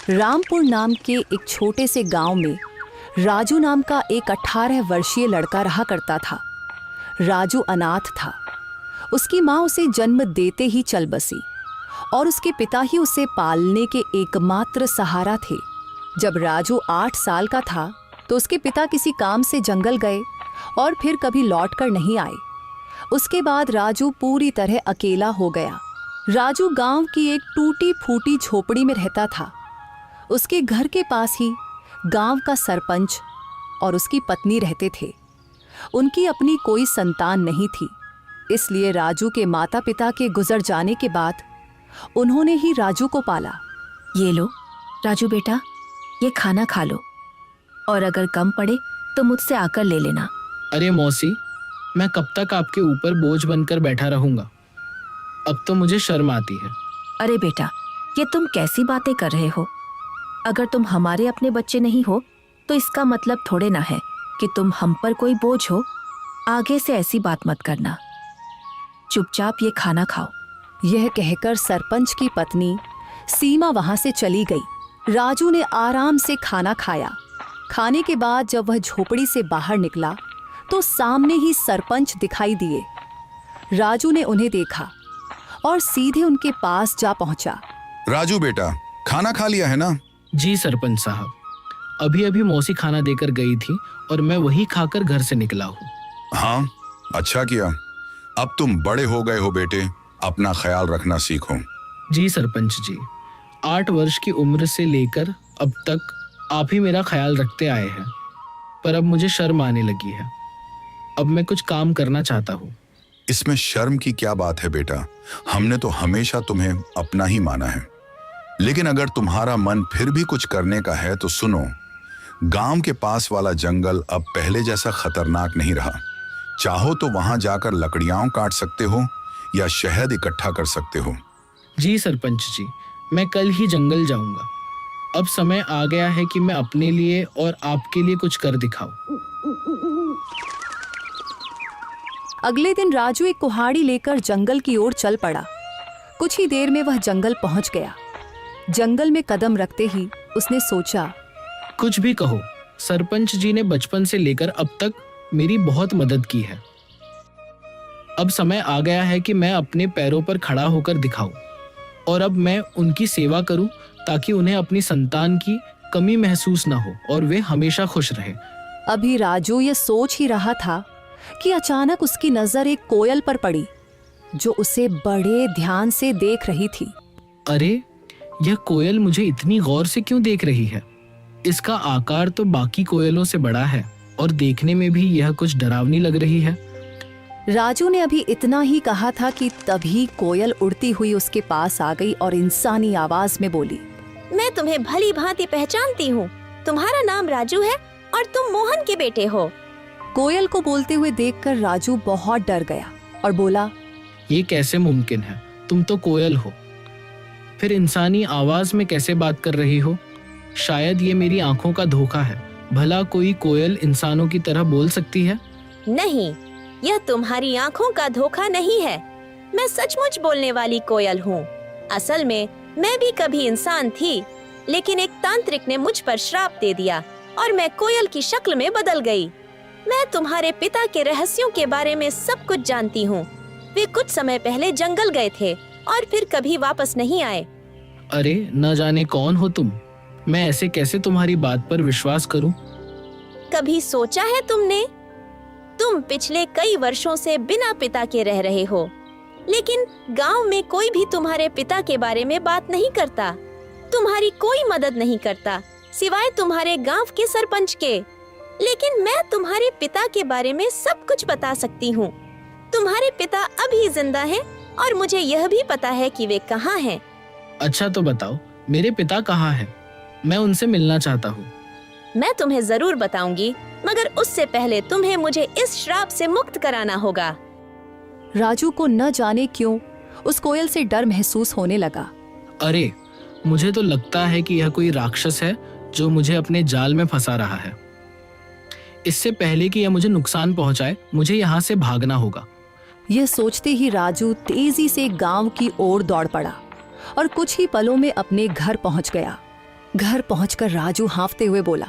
रामपुर नाम के एक छोटे से गांव में राजू नाम का एक 18 वर्षीय लड़का रहा करता था। राजू अनाथ था। उसकी माँ उसे जन्म देते ही चल बसी और उसके पिता ही उसे पालने के एकमात्र सहारा थे। जब राजू 8 साल का था तो उसके पिता किसी काम से जंगल गए और फिर कभी लौट कर नहीं आए। उसके बाद राजू पूरी तरह अकेला हो गया। राजू गांव की एक टूटी फूटी झोपड़ी में रहता था। उसके घर के पास ही गांव का सरपंच और उसकी पत्नी रहते थे। उनकी अपनी कोई संतान नहीं थी, इसलिए राजू के माता पिता के गुजर जाने के बाद उन्होंने ही राजू को पाला। ये लो राजू बेटा, ये खाना खा लो और अगर कम पड़े तो मुझसे आकर ले लेना। अरे मौसी, मैं कब तक आपके ऊपर बोझ बनकर बैठा रहूंगा? अब तो मुझे शर्म आती है। अरे बेटा, ये तुम कैसी बातें कर रहे हो? अगर तुम हमारे अपने बच्चे नहीं हो तो इसका मतलब थोड़े ना है कि तुम हम पर कोई बोझ हो। आगे से ऐसी बात मत करना। चुपचाप ये खाना खाओ। यह कहकर सरपंच की पत्नी सीमा वहां से चली गई। राजू ने आराम से खाना खाया। खाने के बाद जब वह झोपड़ी से बाहर निकला तो सामने ही सरपंच दिखाई दिए। राजू ने उन्हें देखा और सीधे उनके पास जा पहुंचा। राजू बेटा, खाना खा लिया है ना? जी सरपंच साहब, अभी अभी मौसी खाना देकर गई थी और मैं वही खाकर घर से निकला हूँ। हाँ, अच्छा किया। अब तुम बड़े हो गए हो बेटे, अपना ख्याल रखना सीखो। जी सरपंच जी, 8 वर्ष की उम्र से लेकर अब तक आप ही मेरा ख्याल रखते आए हैं, पर अब मुझे शर्म आने लगी है। अब मैं कुछ काम करना चाहता हूँ। इसमें शर्म की क्या बात है बेटा? हमने तो हमेशा तुम्हें अपना ही माना है। लेकिन अगर तुम्हारा मन फिर भी कुछ करने का है तो सुनो, गांव के पास वाला जंगल अब पहले जैसा खतरनाक नहीं रहा। चाहो तो वहां जाकर लकड़ियां काट सकते हो या शहद इकट्ठा कर सकते हो। जी सरपंच जी, मैं कल ही जंगल जाऊंगा। अब समय आ गया है कि मैं अपने लिए और आपके लिए कुछ कर दिखाऊं। अगले दिन राजू एक कुल्हाड़ी लेकर जंगल की ओर चल पड़ा। कुछ ही देर में वह जंगल पहुंच गया। जंगल में कदम रखते ही उसने सोचा, कुछ भी कहो, सरपंच जी ने बचपन से लेकर अब तक मेरी बहुत मदद की है। अब समय आ गया है कि मैं अपने पैरों पर खड़ा होकर दिखाऊं और अब मैं उनकी सेवा करूं ताकि उन्हें अपनी संतान की कमी महसूस ना हो और वे हमेशा खुश रहें। अभी राजू ये सोच ही रहा था कि अचानक उसकी नजर एक कोयल पर पड़ी जो उसे बड़े ध्यान से देख रही थी। अरे, यह कोयल मुझे इतनी गौर से क्यों देख रही है? इसका आकार तो बाकी कोयलों से बड़ा है और देखने में भी यह कुछ डरावनी लग रही है। राजू ने अभी इतना ही कहा था कि तभी कोयल उड़ती हुई उसके पास आ गई और इंसानी आवाज में बोली, मैं तुम्हें भली भांति पहचानती हूँ। तुम्हारा नाम राजू है और तुम मोहन के बेटे हो। कोयल को बोलते हुए देखकर राजू बहुत डर गया और बोला, ये कैसे मुमकिन है? तुम तो कोयल हो, फिर इंसानी आवाज में कैसे बात कर रही हो? शायद ये मेरी आंखों का धोखा है। भला कोई कोयल इंसानों की तरह बोल सकती है? नहीं, यह तुम्हारी आंखों का धोखा नहीं है। मैं सचमुच बोलने वाली कोयल हूँ। असल में मैं भी कभी इंसान थी, लेकिन एक तांत्रिक ने मुझ पर श्राप दे दिया और मैं कोयल की शक्ल में बदल गई। मैं तुम्हारे पिता के रहस्यों के बारे में सब कुछ जानती हूँ। वे कुछ समय पहले जंगल गए थे और फिर कभी वापस नहीं आए। अरे, न जाने कौन हो तुम। मैं ऐसे कैसे तुम्हारी बात पर विश्वास करूं? कभी सोचा है तुमने? तुम पिछले कई वर्षों से बिना पिता के रह रहे हो, लेकिन गांव में कोई भी तुम्हारे पिता के बारे में बात नहीं करता। तुम्हारी कोई मदद नहीं करता सिवाय तुम्हारे गांव के सरपंच के। लेकिन मैं तुम्हारे पिता के बारे में सब कुछ बता सकती हूँ। तुम्हारे पिता अभी जिंदा हैं और मुझे यह भी पता है कि वे कहाँ हैं। अच्छा तो बताओ, मेरे पिता कहाँ हैं? मैं उनसे मिलना चाहता हूँ। मैं तुम्हें जरूर बताऊंगी, मगर उससे पहले तुम्हें मुझे इस श्राप से मुक्त कराना होगा। राजू को न जाने क्यों उस कोयल से डर महसूस होने लगा। अरे, मुझे तो लगता है कि यह कोई राक्षस है जो मुझे अपने जाल में फंसा रहा है। इससे पहले कि यह मुझे नुकसान पहुंचाए, मुझे यहाँ से भागना होगा। यह सोचते ही राजू तेजी से गांव की ओर दौड़ पड़ा और कुछ ही पलों में अपने घर पहुंच गया। घर पहुंचकर राजू हांफते हुए बोला,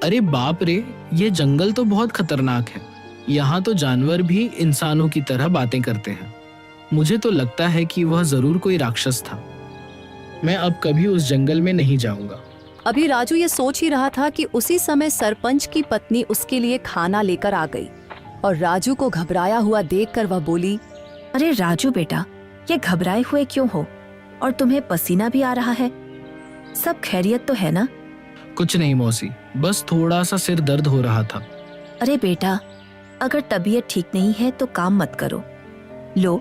अरे बाप रे, ये जंगल तो बहुत खतरनाक है। यहाँ तो जानवर भी इंसानों की तरह बातें करते हैं। मुझे तो लगता है कि वह जरूर कोई राक्षस था। मैं अब कभी उस जंगल में नहीं जाऊंगा। अभी राजू ये सोच ही रहा था कि उसी समय सरपंच की पत्नी उसके लिए खाना लेकर आ गई और राजू को घबराया हुआ देखकर वह बोली, अरे राजू बेटा, ये घबराए हुए क्यों हो? और तुम्हें पसीना भी आ रहा है। सब खैरियत तो है ना? कुछ नहीं मौसी, बस थोड़ा सा सिर दर्द हो रहा था। अरे बेटा, अगर तबीयत ठीक नहीं है तो काम मत करो। लो,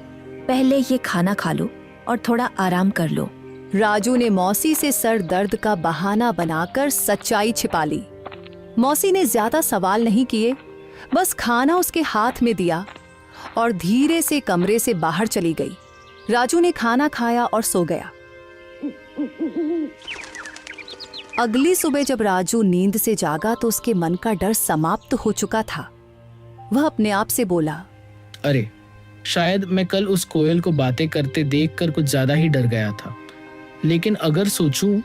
पहले ये खाना खा लो और थोड़ा आराम कर लो। राजू ने मौसी से सर दर्द का बहाना बनाकर सच्चाई छिपा ली। मौसी ने ज्यादा सवाल नहीं किए, बस खाना उसके हाथ में दिया और धीरे से कमरे से बाहर चली गई। राजू ने खाना खाया और सो गया। अगली सुबह जब राजू नींद से जागा तो उसके मन का डर समाप्त हो चुका था। वह अपने आप से बोला, अरे शायद मैं कल उस कोयल को बातें करते देखकर कुछ ज्यादा ही डर गया था, लेकिन अगर सोचूं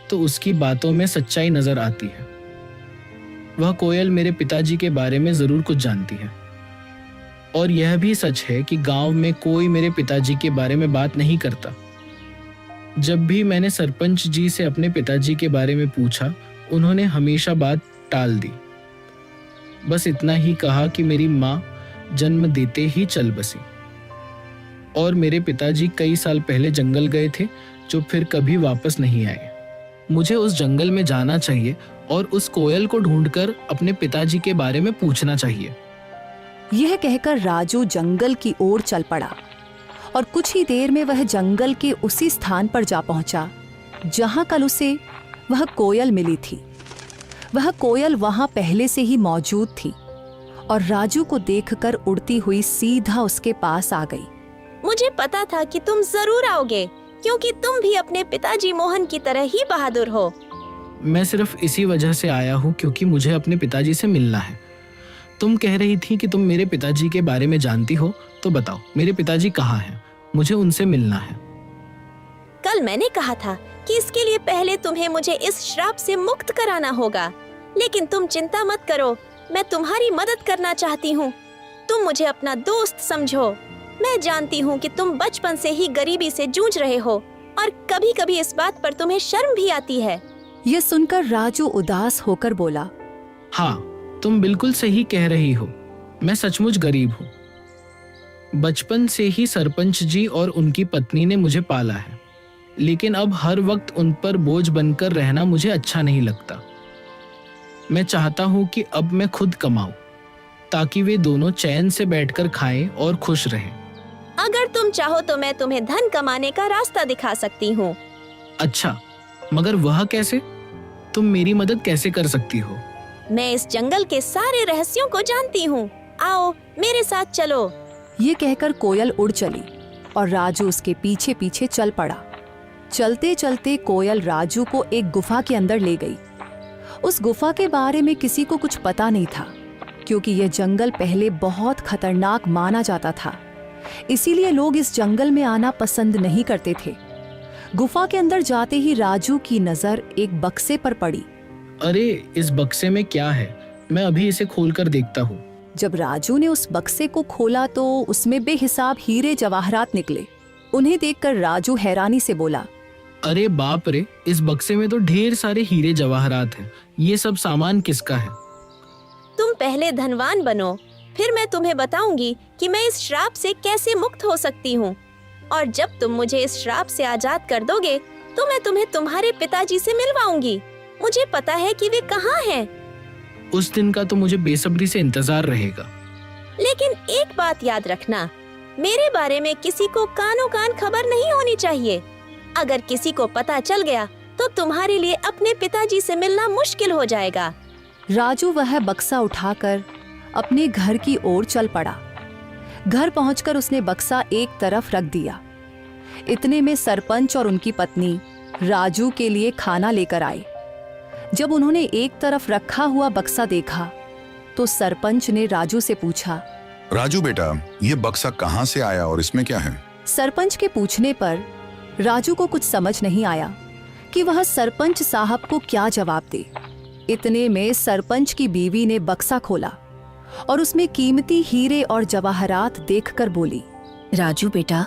तो उसकी बातों में सच्चाई नजर आती है। वह कोयल मेरे पिताजी के बारे में जरूर कुछ जानती है और यह भी सच है कि गांव में कोई मेरे पिताजी के बारे में बात नहीं करता। जब भी मैंने सरपंच जी से अपने पिताजी के बारे में पूछा, उन्होंने हमेशा बात टाल दी। बस इतना ही कहा कि मेरी माँ जन्म देते ही चल बसी और मेरे पिताजी कई साल पहले जंगल गए थे, जो फिर कभी वापस नहीं आए। मुझे उस जंगल में जाना चाहिए और उस कोयल को ढूंढकर अपने पिताजी के बारे में पूछना चाहिए। यह कहकर राजू जंगल की ओर चल पड़ा और कुछ ही देर में वह जंगल के उसी स्थान पर जा पहुंचा जहां कल उसे वह कोयल मिली थी। वह कोयल वहां पहले से ही मौजूद थी और राजू को देखकर उड़ती हुई सीधा उसके पास आ गई। मुझे पता था कि तुम जरूर आओगे, क्योंकि तुम भी अपने पिताजी मोहन की तरह ही बहादुर हो। मैं सिर्फ इसी वजह से आया हूँ क्योंकि मुझे अपने पिताजी से मिलना है। तुम कह रही थी कि तुम मेरे पिताजी के बारे में जानती हो, तो बताओ मेरे पिताजी कहाँ हैं? मुझे उनसे मिलना है। कल मैंने कहा था कि इसके लिए पहले तुम्हें मुझे इस श्राप से मुक्त कराना होगा, लेकिन तुम चिंता मत करो, मैं तुम्हारी मदद करना चाहती हूँ। तुम मुझे अपना दोस्त समझो। मैं जानती हूँ कि तुम बचपन से ही गरीबी से जूझ रहे हो और कभी-कभी इस बात पर तुम्हें शर्म भी आती है। यह सुनकर राजू उदास होकर बोला, हाँ, तुम बिल्कुल सही कह रही हो। मैं सचमुच गरीब हूँ। बचपन से ही सरपंच जी और उनकी पत्नी ने मुझे पाला है, लेकिन अब हर वक्त उन पर बोझ बनकर रहना मुझे अच्छा नहीं लगता। मैं चाहता हूँ कि अब मैं खुद कमाऊं, ताकि वे दोनों चैन से बैठकर खाएं और खुश रहें। अगर तुम चाहो तो मैं तुम्हें धन कमाने का रास्ता दिखा सकती हूँ। अच्छा, मगर वह कैसे? तुम मेरी मदद कैसे कर सकती हो? मैं इस जंगल के सारे रहस्यों को जानती हूँ। आओ मेरे साथ चलो। ये कहकर कोयल उड़ चली और राजू उसके पीछे पीछे चल पड़ा। चलते चलते कोयल राजू को एक गुफा के अंदर ले गई। उस गुफा के बारे में किसी को कुछ पता नहीं था, क्योंकि यह जंगल पहले बहुत खतरनाक माना जाता था। इसीलिए लोग इस जंगल में आना पसंद नहीं करते थे। गुफा के अंदर जाते ही राजू की नजर एक बक्से पर पड़ी। अरे, इस बक्से में क्या है? मैं अभी इसे खोलकर देखता हूँ। जब राजू ने उस बक्से को खोला तो उसमें बेहिसाब हीरे जवाहरात निकले। उन्हें देखकर राजू हैरानी से बोला, अरे बाप रे, इस बक्से में तो ढेर सारे हीरे जवाहरात हैं। ये सब सामान किसका है? तुम पहले धनवान बनो, फिर मैं तुम्हें बताऊंगी कि मैं इस श्राप से कैसे मुक्त हो सकती हूँ। और जब तुम मुझे इस श्राप से आजाद कर दोगे तो मैं तुम्हें तुम्हारे पिताजी से मिलवाऊंगी। मुझे पता है कि वे कहाँ हैं। उस दिन का तो मुझे बेसब्री से इंतजार रहेगा। लेकिन एक बात याद रखना, मेरे बारे में किसी को कानो कान खबर नहीं होनी चाहिए। अगर किसी को पता चल गया तो तुम्हारे लिए अपने पिताजी से मिलना मुश्किल हो जाएगा। राजू वह बक्सा उठाकर अपने घर की ओर चल पड़ा। घर पहुंचकर उसने बक्सा एक तरफ रख दिया। इतने में सरपंच और उनकी पत्नी राजू के लिए खाना लेकर आए। जब उन्होंने एक तरफ रखा हुआ बक्सा देखा तो सरपंच ने राजू से पूछा, राजू बेटा, ये बक्सा कहाँ से आया और इसमें क्या है? सरपंच के पूछने पर राजू को कुछ समझ नहीं आया, कि वह सरपंच साहब को क्या जवाब दे। इतने में सरपंच की बीवी ने बक्सा खोला और उसमें कीमती हीरे और जवाहरात देखकर बोली, राजू बेटा,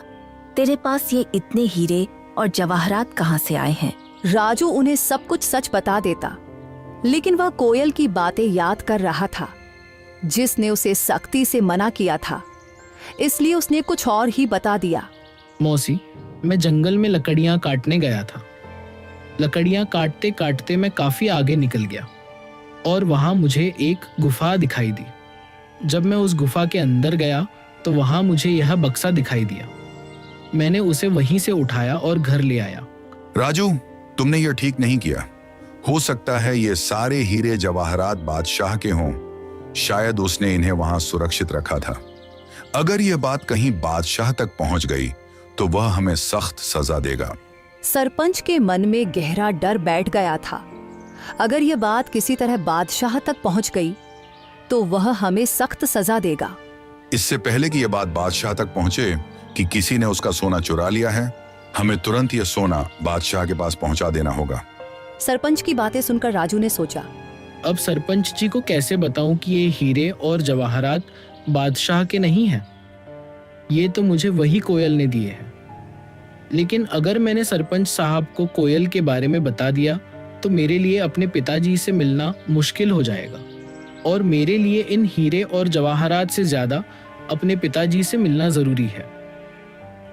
तेरे पास ये इतने हीरे और जवाहरात कहाँ से आए हैं? राजू उन्हें सब कुछ सच बता देता, लेकिन वह कोयल की बातें याद कर रहा था जिसने उसे सख्ती से मना किया था, इसलिए उसने कुछ और ही बता दिया। मौसी, मैं जंगल में लकड़ियां काटने गया था। लकड़ियां काटते काटते मैं काफी आगे निकल गया और वहां मुझे एक गुफा दिखाई दी। जब मैं उस गुफा के अंदर गया तो वहां मुझे यह बक्सा दिखाई दिया। मैंने उसे वहीं से उठाया और घर ले आया। राजू, तुमने ये ठीक नहीं किया। हो सकता है ये सारे हीरे जवाहरात बादशाह के हों। शायद उसने इन्हें वहां सुरक्षित रखा था। अगर यह बात कहीं बादशाह तक पहुंच गई तो वह हमें सख्त सजा देगा। सरपंच के मन में गहरा डर बैठ गया था। अगर यह बात किसी तरह बादशाह तक पहुंच गई तो वह हमें सख्त सजा देगा। इससे पहले कि यह बात बादशाह तक पहुंचे कि किसी ने उसका सोना चुरा लिया है, हमें तुरंत यह सोना बादशाह के पास पहुंचा देना होगा। सरपंच की बातें सुनकर राजू ने सोचा, अब सरपंच जी को कैसे बताऊं कि ये हीरे और जवाहरात बादशाह के नहीं हैं? ये तो मुझे वही कोयल ने दिए हैं। लेकिन अगर मैंने सरपंच साहब को कोयल के बारे में बता दिया तो मेरे लिए अपने पिताजी से मिलना मुश्किल हो जाएगा और मेरे लिए इन हीरे और जवाहरात से ज्यादा अपने पिताजी से मिलना जरूरी है।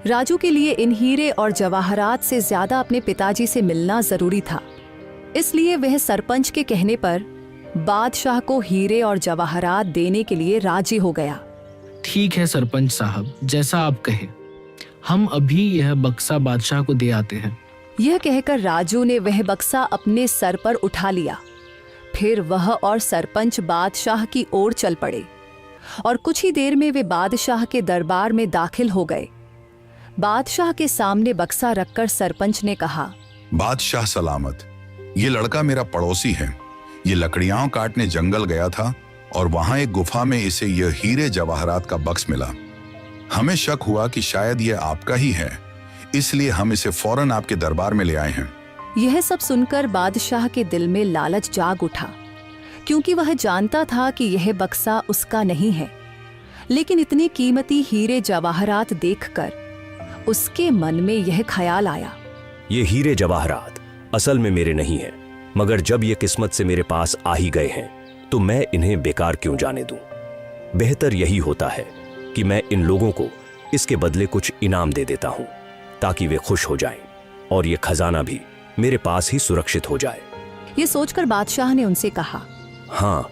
राजू के लिए इन हीरे और जवाहरात से ज्यादा अपने पिताजी से मिलना जरूरी था, इसलिए वह सरपंच के कहने पर बादशाह को हीरे और जवाहरात देने के लिए राजी हो गया। ठीक है सरपंच साहब, जैसा आप कहे, हम अभी यह बक्सा बादशाह को दे आते हैं। यह कहकर राजू ने वह बक्सा अपने सर पर उठा लिया। फिर वह और सरपंच बादशाह की ओर चल पड़े और कुछ ही देर में वे बादशाह के दरबार में दाखिल हो गए। बादशाह के सामने बक्सा रखकर सरपंच ने कहा, बादशाह सलामत। ये लड़का मेरा पड़ोसी है। ये लकड़ियां काटने जंगल गया था और वहां एक गुफा में इसे यह हीरे जवाहरात का बक्स मिला। हमें शक हुआ कि शायद यह आपका ही है, इसलिए हम इसे फौरन आपके दरबार में ले आए हैं। यह सब सुनकर बादशाह के दिल में लालच जाग उठा, क्योंकि वह जानता था कि यह बक्सा उसका नहीं है। लेकिन इतने कीमती हीरे जवाहरात देखकर उसके मन में यह ख्याल आया, ये हीरे जवाहरात असल में मेरे नहीं हैं, मगर जब ये किस्मत से मेरे पास आ ही गए हैं तो मैं इन्हें बेकार क्यों जाने दूं। बेहतर यही होता है कि मैं इन लोगों को इसके बदले कुछ इनाम दे देता हूं ताकि वे खुश हो जाएं और ये खजाना भी मेरे पास ही सुरक्षित हो जाए। ये सोचकर बादशाह ने उनसे कहा, हाँ,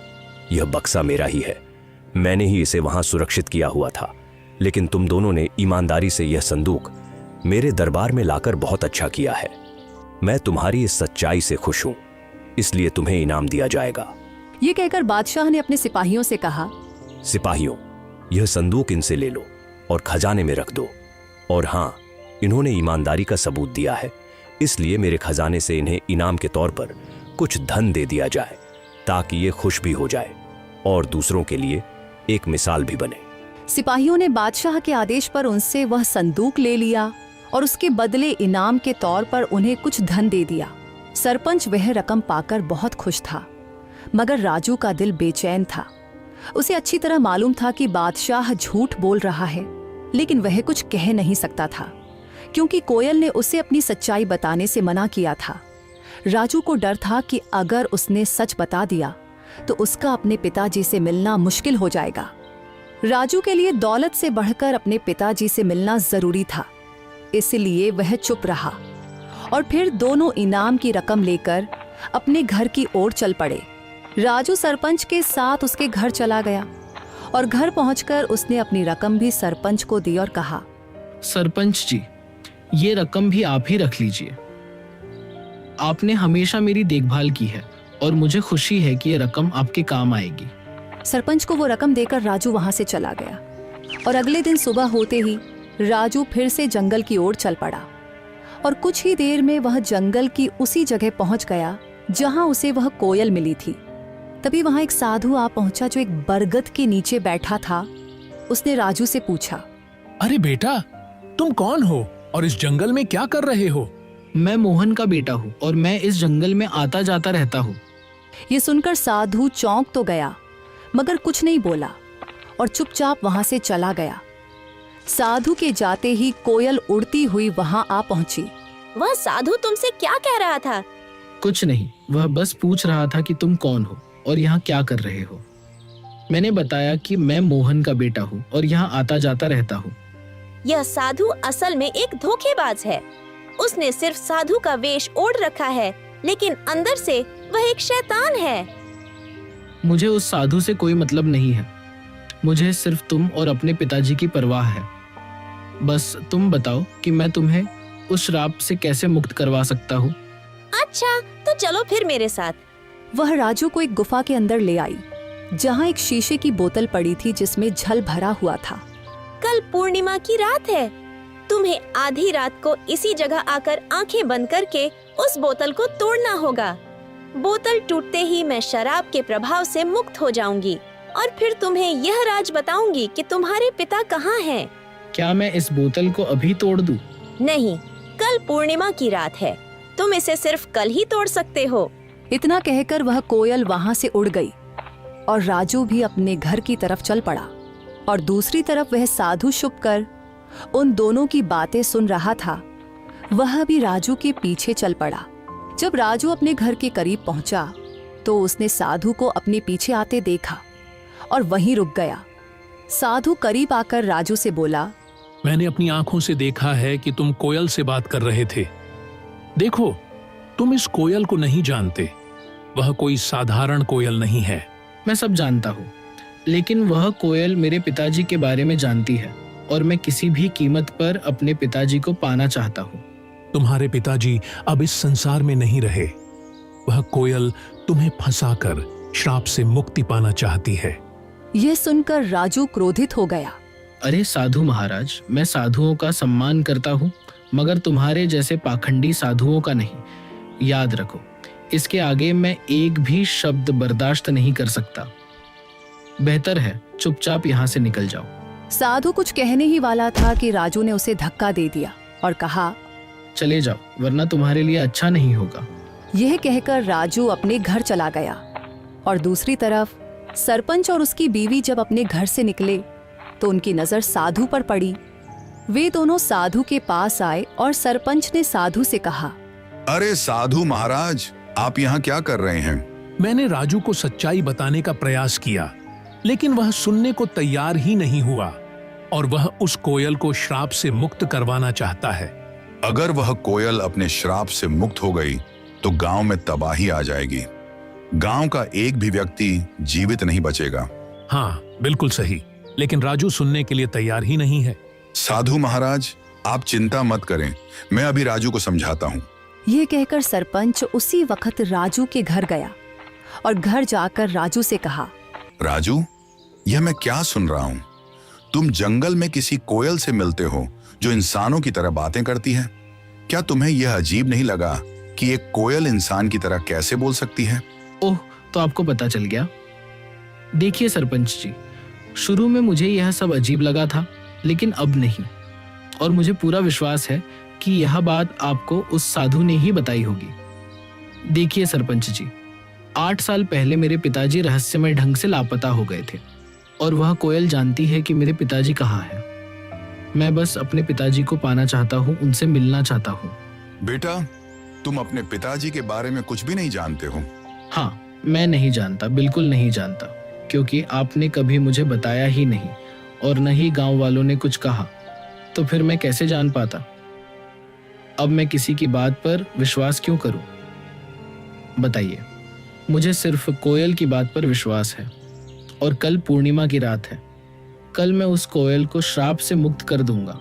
यह बक्सा मेरा ही है। मैंने ही इसे वहां सुरक्षित किया हुआ था, लेकिन तुम दोनों ने ईमानदारी से यह संदूक मेरे दरबार में लाकर बहुत अच्छा किया है। मैं तुम्हारी इस सच्चाई से खुश हूं, इसलिए तुम्हें इनाम दिया जाएगा। ये कहकर बादशाह ने अपने सिपाहियों से कहा, सिपाहियों, यह संदूक इनसे ले लो और खजाने में रख दो। और हाँ, इन्होंने ईमानदारी का सबूत दिया है, इसलिए मेरे खजाने से इन्हें इनाम के तौर पर कुछ धन दे दिया जाए ताकि ये खुश भी हो जाए और दूसरों के लिए एक मिसाल भी बने। सिपाहियों ने बादशाह के आदेश पर उनसे वह संदूक ले लिया और उसके बदले इनाम के तौर पर उन्हें कुछ धन दे दिया। सरपंच वह रकम पाकर बहुत खुश था, मगर राजू का दिल बेचैन था। उसे अच्छी तरह मालूम था कि बादशाह झूठ बोल रहा है, लेकिन वह कुछ कह नहीं सकता था क्योंकि कोयल ने उसे अपनी सच्चाई बताने से मना किया था। राजू को डर था कि अगर उसने सच बता दिया तो उसका अपने पिताजी से मिलना मुश्किल हो जाएगा। राजू के लिए दौलत से बढ़कर अपने पिताजी से मिलना जरूरी था, इसलिए वह चुप रहा और फिर दोनों इनाम की रकम लेकर अपने घर की ओर चल पड़े। राजू सरपंच के साथ उसके घर चला गया और घर पहुंचकर उसने अपनी रकम भी सरपंच को दी और कहा, सरपंच जी, ये रकम भी आप ही रख लीजिए। आपने हमेशा मेरी देखभाल की है और मुझे खुशी है कि ये रकम आपके काम आएगी। सरपंच को वो रकम देकर राजू वहां से चला गया और अगले दिन सुबह होते ही राजू फिर से जंगल की ओर चल पड़ा और कुछ ही देर में वह जंगल की उसी जगह पहुंच गया जहां उसे वह कोयल मिली थी। तभी वहां एक साधु आ पहुंचा जो एक बरगद के नीचे बैठा था। उसने राजू से पूछा, अरे बेटा, तुम कौन हो और इस जंगल में क्या कर रहे हो? मैं मोहन का बेटा हूँ और मैं इस जंगल में आता जाता रहता हूँ। ये सुनकर साधु चौंक तो गया मगर कुछ नहीं बोला और चुपचाप वहां से चला गया। साधु के जाते ही कोयल उड़ती हुई वहां आ पहुंची। वह साधु तुमसे क्या कह रहा था? कुछ नहीं, वह बस पूछ रहा था कि तुम कौन हो और यहाँ क्या कर रहे हो। मैंने बताया कि मैं मोहन का बेटा हूँ और यहाँ आता जाता रहता हूँ। यह साधु असल में एक धोखेबाज है। उसने सिर्फ साधु का वेश ओढ़ रखा है, लेकिन अंदर से वह एक शैतान है। मुझे उस साधु से कोई मतलब नहीं है। मुझे सिर्फ तुम और अपने पिताजी की परवाह है। बस तुम बताओ कि मैं तुम्हें उस श्राप से कैसे मुक्त करवा सकता हूँ। अच्छा, तो चलो फिर मेरे साथ। वह राजू को एक गुफा के अंदर ले आई जहां एक शीशे की बोतल पड़ी थी जिसमें जल भरा हुआ था। कल पूर्णिमा की रात है। तुम्हें आधी रात को इसी जगह आकर आंखें बंद करके उस बोतल को तोड़ना होगा। बोतल टूटते ही मैं शराब के प्रभाव से मुक्त हो जाऊंगी और फिर तुम्हें यह राज बताऊंगी कि तुम्हारे पिता कहाँ हैं। क्या मैं इस बोतल को अभी तोड़ दूं? नहीं, कल पूर्णिमा की रात है। तुम इसे सिर्फ कल ही तोड़ सकते हो। इतना कहकर वह कोयल वहां से उड़ गई और राजू भी अपने घर की तरफ चल पड़ा और दूसरी तरफ वह साधु छुपकर उन दोनों की बातें सुन रहा था। वह भी राजू के पीछे चल पड़ा। जब राजू अपने घर के करीब पहुंचा तो उसने साधु को अपने पीछे आते देखा और वहीं रुक गया। साधु करीब आकर राजू से बोला, मैंने अपनी आंखों से देखा है कि तुम कोयल से बात कर रहे थे। देखो, तुम इस कोयल को नहीं जानते। वह कोई साधारण कोयल नहीं है। मैं सब जानता हूँ, लेकिन वह कोयल मेरे पिताजी के बारे में जानती है और मैं किसी भी कीमत पर अपने पिताजी को पाना चाहता हूँ। तुम्हारे पिताजी अब इस संसार में नहीं रहे। वह कोयल तुम्हें फंसाकर श्राप से मुक्ति पाना चाहती है। यह सुनकर राजू क्रोधित हो गया। अरे साधु महाराज, मैं साधुओं का सम्मान करता हूँ मगर तुम्हारे जैसे पाखंडी साधुओं का नहीं। याद रखो, इसके आगे मैं एक भी शब्द बर्दाश्त नहीं कर सकता। बेहतर है चुपचाप यहाँ से निकल जाओ। साधु कुछ कहने ही वाला था कि राजू ने उसे धक्का दे दिया और कहा, चले जाओ वरना तुम्हारे लिए अच्छा नहीं होगा। यह कहकर राजू अपने घर चला गया और दूसरी तरफ सरपंच और उसकी बीवी जब अपने घर से निकले तो उनकी नजर साधु पर पड़ी। वे दोनों साधु के पास आए और सरपंच ने साधु से कहा, अरे साधु महाराज, आप यहाँ क्या कर रहे हैं? मैंने राजू को सच्चाई बताने का प्रयास किया, लेकिन वह सुनने को तैयार ही नहीं हुआ और वह उस कोयल को श्राप से मुक्त करवाना चाहता है। अगर वह कोयल अपने श्राप से मुक्त हो गई तो गांव में तबाही आ जाएगी। गांव का एक भी व्यक्ति जीवित नहीं बचेगा। हाँ, बिल्कुल सही, लेकिन राजू सुनने के लिए तैयार ही नहीं है। साधु महाराज, आप चिंता मत करें, मैं अभी राजू को समझाता हूँ। यह कहकर सरपंच उसी वक्त राजू के घर गया और घर जाकर राजू से कहा, राजू, यह मैं क्या सुन रहा हूँ? तुम जंगल में किसी कोयल से मिलते हो जो इंसानों की तरह बातें करती है। क्या तुम्हें यह अजीब नहीं लगा कि एक कोयल इंसान की तरह कैसे बोल सकती है? ओह, तो आपको पता चल गया। देखिए सरपंच जी, शुरू में मुझे यह सब अजीब लगा था, लेकिन अब नहीं। और मुझे पूरा विश्वास है कि यह बात आपको उस साधु ने ही बताई होगी। देखिए सरपंच जी, 8 साल पहले मेरे पिताजी रहस्यमय ढंग से लापता हो गए थे और वह कोयल जानती है कि मेरे पिताजी कहाँ हैं। मैं बस अपने पिताजी को पाना चाहता हूँ, उनसे मिलना चाहता हूँ। बेटा, तुम अपने पिताजी के बारे में कुछ भी नहीं जानते हो? हाँ, मैं नहीं जानता, बिल्कुल नहीं जानता, क्योंकि आपने कभी मुझे बताया ही नहीं और न ही गांव वालों ने कुछ कहा, तो फिर मैं कैसे जान पाता। अब मैं किसी की बात पर विश्वास क्यों करूं? बताइए। मुझे सिर्फ कोयल की बात पर विश्वास है और कल पूर्णिमा की रात है। कल मैं उस कोयल को श्राप से मुक्त कर दूंगा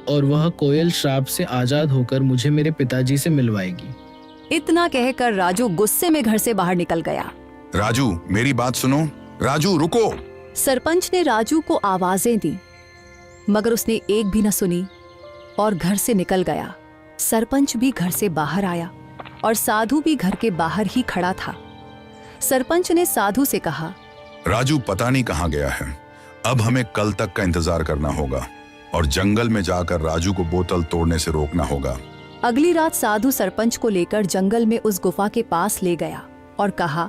और वह कोयल श्राप से आजाद होकर मुझे मेरे पिताजी से मिलवाएगी। इतना कहकर राजू गुस्से में घर से बाहर निकल गया। राजू, मेरी बात सुनो। राजू, रुको। सरपंच ने राजू को आवाजें दी मगर उसने एक भी न सुनी और घर से निकल गया। सरपंच भी घर से बाहर आया और साधु भी घर के बाहर ही खड़ा था। सरपंच ने साधु से कहा, राजू पता नहीं कहाँ गया है। अब हमें कल तक का इंतजार करना होगा और जंगल में जाकर राजू को बोतल तोड़ने से रोकना होगा। अगली रात साधु सरपंच को लेकर जंगल में उस गुफा के पास ले गया और कहा,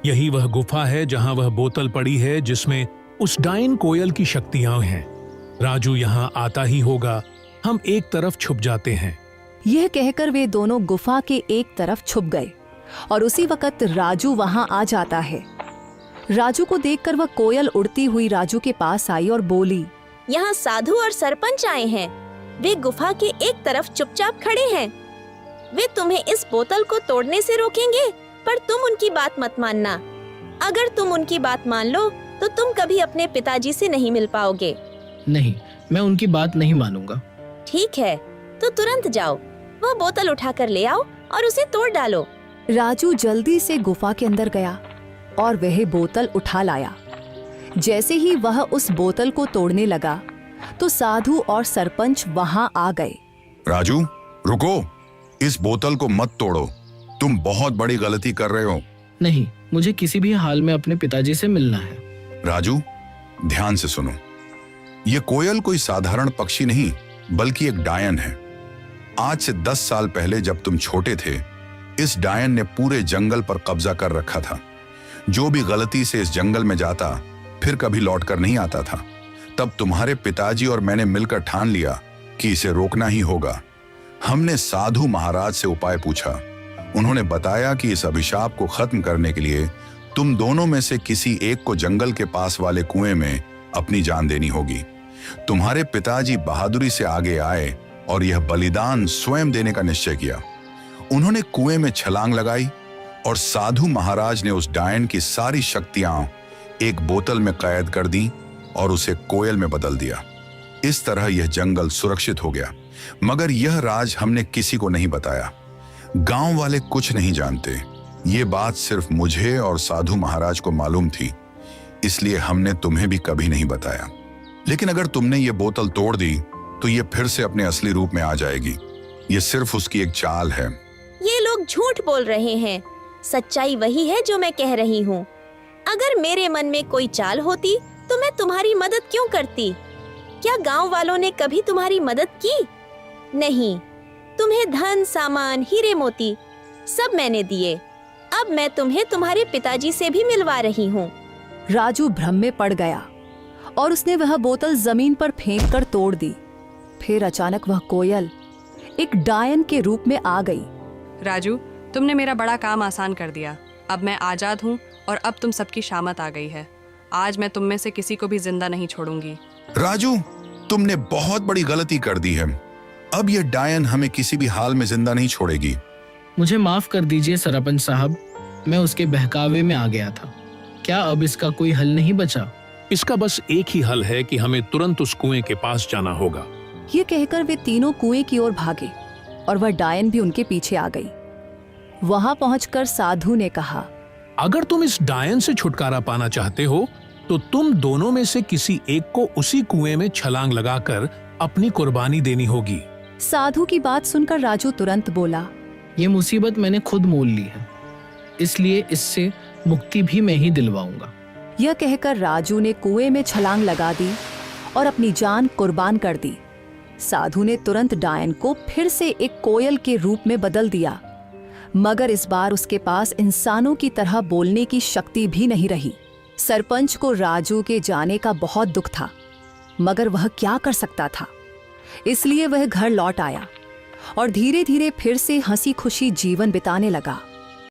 यही वह गुफा है जहां वह बोतल पड़ी है जिसमें उस डायन कोयल की शक्तियां हैं। राजू यहाँ आता ही होगा, हम एक तरफ छुप जाते हैं। यह कहकर वे दोनों गुफा के एक तरफ छुप गए और उसी वक्त राजू वहां आ जाता है। राजू को देखकर वह कोयल उड़ती हुई राजू के पास आई और बोली, यहाँ साधु और सरपंच आए हैं। वे गुफा के एक तरफ चुपचाप खड़े हैं। वे तुम्हें इस बोतल को तोड़ने से रोकेंगे, पर तुम उनकी बात मत मानना। अगर तुम उनकी बात मान लो तो तुम कभी अपने पिताजी से नहीं मिल पाओगे। नहीं, मैं उनकी बात नहीं मानूंगा। ठीक है, तो तुरंत जाओ, वह बोतल उठाकर ले आओ और उसे तोड़ डालो। राजू जल्दी से गुफा के अंदर गया और वह बोतल उठा लाया। जैसे ही वह उस बोतल को तोड़ने लगा तो साधु और सरपंच वहां आ गए। राजू रुको, इस बोतल को मत तोड़ो, तुम बहुत बड़ी गलती कर रहे हो। नहीं, मुझे किसी भी हाल में अपने पिताजी से मिलना है। राजू ध्यान से सुनो, ये कोयल कोई साधारण पक्षी नहीं बल्कि एक डायन है। आज से 10 साल पहले जब तुम छोटे थे, इस डायन ने पूरे जंगल पर कब्जा कर रखा था। जो भी गलती से इस जंगल में जाता फिर कभी लौट कर नहीं आता था। तब तुम्हारे पिताजी और मैंने मिलकर ठान लिया कि इसे रोकना ही होगा। हमने साधु महाराज से उपाय पूछा। उन्होंने बताया कि इस अभिशाप को खत्म करने के लिए तुम दोनों में से किसी एक को जंगल के पास वाले कुएं में अपनी जान देनी होगी। तुम्हारे पिताजी बहादुरी से आगे आए और यह बलिदान स्वयं देने का निश्चय किया। उन्होंने कुएं में छलांग लगाई और साधु महाराज ने उस डायन की सारी शक्तियां एक बोतल में कैद कर दी और उसे कोयल में बदल दिया। इस तरह यह जंगल सुरक्षित हो गया। मगर यह राज हमने किसी को नहीं बताया। गांव वाले कुछ नहीं जानते। ये बात सिर्फ मुझे और साधु महाराज को मालूम थी, इसलिए हमने तुम्हें भी कभी नहीं बताया। लेकिन अगर तुमने ये बोतल तोड़ दी तो ये फिर से अपने असली रूप में आ जाएगी। ये सिर्फ उसकी एक चाल है। ये लोग झूठ बोल रहे हैं। सच्चाई वही है जो मैं कह रही हूँ। अगर मेरे मन में कोई चाल होती तो मैं तुम्हारी मदद क्यों करती? क्या गांव वालों ने कभी तुम्हारी मदद की? नहीं। तुम्हें धन, सामान, हीरे मोती सब मैंने दिए। अब मैं तुम्हें तुम्हारे पिताजी से भी मिलवा रही हूँ। राजू भ्रम में पड़ गया और उसने वह बोतल जमीन पर फेंक कर तोड़ दी। फिर अचानक वह कोयल एक डायन के रूप में आ गई। राजू, तुमने मेरा बड़ा काम आसान कर दिया। अब मैं आजाद हूँ और अब तुम सबकी शामत आ गई है। आज मैं तुम में से किसी को भी जिंदा नहीं छोड़ूंगी। राजू तुमने बहुत बड़ी गलती कर दी है। अब यह डायन हमें किसी भी हाल में जिंदा नहीं छोड़ेगी। मुझे माफ कर दीजिए सरपंच साहब, मैं उसके बहकावे में आ गया था। क्या अब इसका कोई हल नहीं बचा? इसका बस एक ही हल है कि हमें तुरंत उस कुएं के पास जाना होगा। ये कहकर वे तीनों कुएं की ओर भागे और वह डायन भी उनके पीछे आ गई। वहां पहुंचकर साधु ने कहा, अगर तुम इस डायन से छुटकारा पाना चाहते हो तो तुम दोनों में से किसी एक को उसी कुएं में छलांग लगाकर अपनी कुर्बानी देनी होगी। साधु की बात सुनकर राजू तुरंत बोला, ये मुसीबत मैंने खुद मोल ली है, इसलिए इससे मुक्ति भी मैं ही दिलवाऊंगा। यह कहकर राजू ने कुएं में छलांग लगा दी और अपनी जान कुर्बान कर दी। साधु ने तुरंत डायन को फिर से एक कोयल के रूप में बदल दिया, मगर इस बार उसके पास इंसानों की तरह बोलने की शक्ति भी नहीं रही। सरपंच को राजू के जाने का बहुत दुख था, मगर वह क्या कर सकता था। इसलिए वह घर लौट आया और धीरे धीरे फिर से हंसी खुशी जीवन बिताने लगा।